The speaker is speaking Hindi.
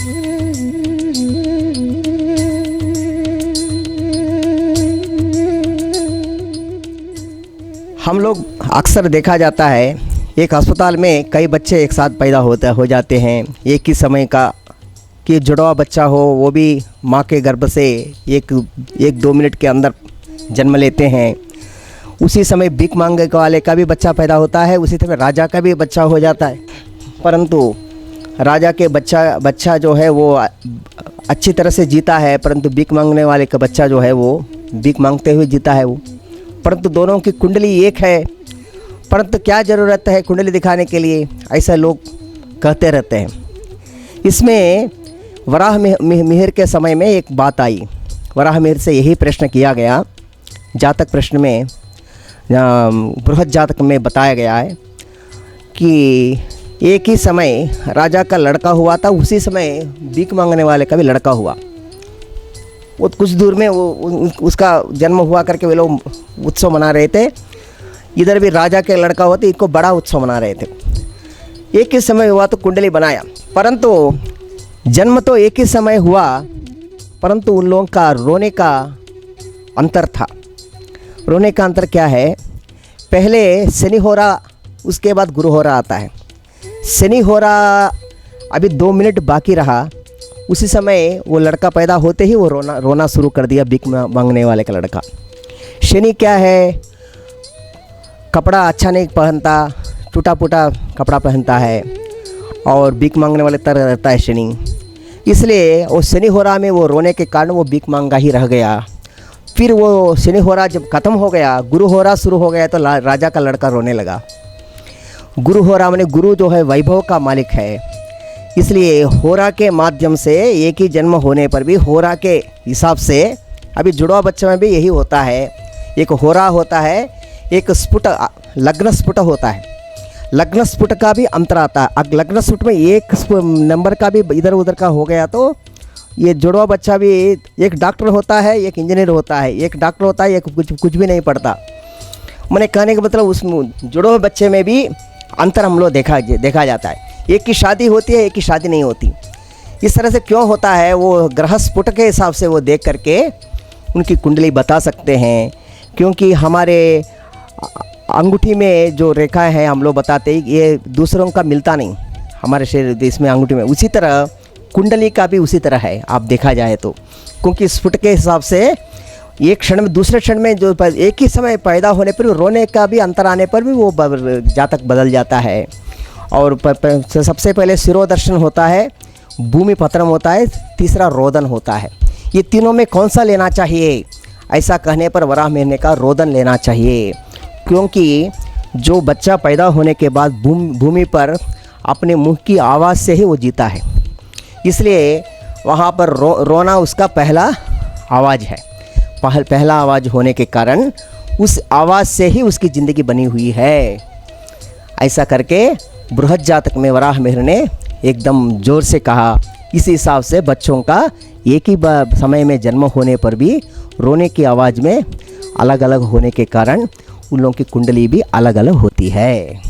हम लोग अक्सर देखा जाता है एक अस्पताल में कई बच्चे एक साथ पैदा हो जाते हैं, एक ही समय का कि जुड़वा बच्चा हो, वो भी माँ के गर्भ से एक 2 मिनट के अंदर जन्म लेते हैं। उसी समय भीख मांगने वाले का भी बच्चा पैदा होता है, उसी समय राजा का भी बच्चा हो जाता है। परंतु राजा के बच्चा जो है वो अच्छी तरह से जीता है, परंतु भीख मांगने वाले का बच्चा जो है वो भीख मांगते हुए जीता है वो। परंतु दोनों की कुंडली एक है, परंतु क्या ज़रूरत है कुंडली दिखाने के लिए, ऐसा लोग कहते रहते हैं। इसमें वराह मिहिर के समय में एक बात आई। वराह मिहिर से यही प्रश्न किया गया, जातक प्रश्न में बृहद जातक में बताया गया है कि एक ही समय राजा का लड़का हुआ था, उसी समय भीख मांगने वाले का भी लड़का हुआ। वो कुछ दूर में वो उसका जन्म हुआ करके वे लोग उत्सव मना रहे थे। इधर भी राजा के लड़का हुआ तो इनको बड़ा उत्सव मना रहे थे। एक ही समय हुआ तो कुंडली बनाया, परंतु जन्म तो एक ही समय हुआ, परंतु उन लोगों का रोने का अंतर था। रोने का अंतर क्या है? पहले शनि होरा, उसके बाद गुरु होरा आता है। शनि होरा अभी 2 मिनट बाकी रहा, उसी समय वो लड़का पैदा होते ही वो रोना शुरू कर दिया, भीख मांगने वाले का लड़का। शनि क्या है? कपड़ा अच्छा नहीं पहनता, टूटा फूटा कपड़ा पहनता है और भीख मांगने वाले तरह रहता है शनि। इसलिए वो शनि होरा में वो रोने के कारण वो भीख मांगा ही रह गया। फिर वो शनि होरा जब ख़त्म हो गया, गुरु होरा शुरू हो गया, तो राजा का लड़का रोने लगा। गुरु होरा माने गुरु जो है वैभव का मालिक है, इसलिए होरा के माध्यम से एक ही जन्म होने पर भी होरा के हिसाब से, अभी जुड़वा बच्चे में भी यही होता है, एक होरा होता है, एक स्फुट लग्न स्फुट होता है। लग्न स्फुट का भी अंतर आता है। अब लग्न स्फुट में एक नंबर का भी इधर उधर का हो गया तो ये जुड़वा बच्चा भी, एक डॉक्टर होता है, एक इंजीनियर होता है, एक डॉक्टर होता है, एक कुछ भी नहीं पढ़ता। मैंने कहने का मतलब उस जुड़वा बच्चे में भी अंतर हम लोग देखा जाता है। एक की शादी होती है, एक की शादी नहीं होती। इस तरह से क्यों होता है? वो ग्रह स्फुट के हिसाब से वो देख करके उनकी कुंडली बता सकते हैं, क्योंकि हमारे अंगूठी में जो रेखा है हम लोग बताते हैं, ये दूसरों का मिलता नहीं हमारे शरीर देश में अंगूठी में। उसी तरह कुंडली का भी उसी तरह है, आप देखा जाए तो, क्योंकि स्फुट के हिसाब से एक क्षण में दूसरे क्षण में जो एक ही समय पैदा होने पर रोने का भी अंतर आने पर भी वो जातक बदल जाता है। और सबसे पहले शिरोदर्शन होता है, भूमि पत्रम होता है, तीसरा रोदन होता है। ये तीनों में कौन सा लेना चाहिए? ऐसा कहने पर वराह मिहिर का रोदन लेना चाहिए, क्योंकि जो बच्चा पैदा होने के बाद भूमि पर अपने मुंह की आवाज़ से ही वो जीता है, इसलिए वहाँ पर रोना उसका पहला आवाज़ है। पहला आवाज़ होने के कारण उस आवाज़ से ही उसकी ज़िंदगी बनी हुई है। ऐसा करके बृहद जातक में वराह मिहिर ने एकदम ज़ोर से कहा। इस हिसाब से बच्चों का एक ही समय में जन्म होने पर भी रोने की आवाज़ में अलग अलग होने के कारण उन लोगों की कुंडली भी अलग अलग होती है।